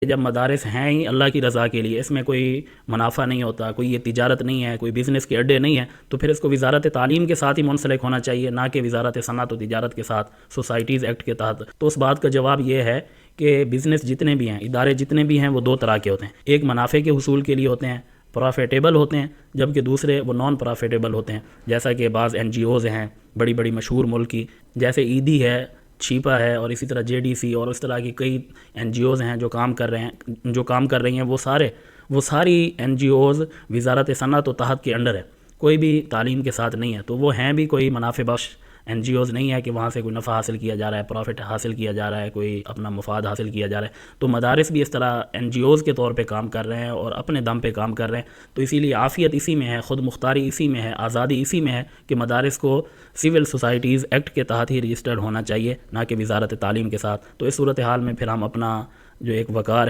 جب مدارس ہیں ہی اللہ کی رضا کے لیے، اس میں کوئی منافع نہیں ہوتا، کوئی یہ تجارت نہیں ہے، کوئی بزنس کے اڈے نہیں ہیں، تو پھر اس کو وزارت تعلیم کے ساتھ ہی منسلک ہونا چاہیے، نہ کہ وزارت صنعت و تجارت کے ساتھ، سوسائٹیز ایکٹ کے تحت۔ تو اس بات کا جواب یہ ہے کہ بزنس جتنے بھی ہیں، ادارے جتنے بھی ہیں، وہ دو طرح کے ہوتے ہیں۔ ایک منافع کے حصول کے لیے ہوتے ہیں، پروفیٹیبل ہوتے ہیں، جبکہ دوسرے وہ نان پروفیٹیبل ہوتے ہیں، جیسا کہ بعض این جی اوز ہیں بڑی بڑی مشہور ملک کی، جیسے ایدی ہے، چھیپا ہے، اور اسی طرح جے ڈی سی اور اس طرح کی کئی این جی اوز ہیں جو کام کر رہی ہیں، وہ ساری این جی اوز وزارت صنعت و تحت کے انڈر ہے، کوئی بھی تعلیم کے ساتھ نہیں ہے۔ تو وہ ہیں بھی کوئی منافع بخش این جی اوز نہیں ہے کہ وہاں سے کوئی نفع حاصل کیا جا رہا ہے، پروفٹ حاصل کیا جا رہا ہے، کوئی اپنا مفاد حاصل کیا جا رہا ہے۔ تو مدارس بھی اس طرح این جی اوز کے طور پہ کام کر رہے ہیں اور اپنے دم پہ کام کر رہے ہیں۔ تو اسی لیے عافیت اسی میں ہے، خود مختاری اسی میں ہے، آزادی اسی میں ہے کہ مدارس کو سول سوسائٹیز ایکٹ کے تحت ہی رجسٹرڈ ہونا چاہیے، نہ کہ وزارت تعلیم کے ساتھ۔ تو اس صورتحال میں پھر ہم اپنا جو ایک وقار ہے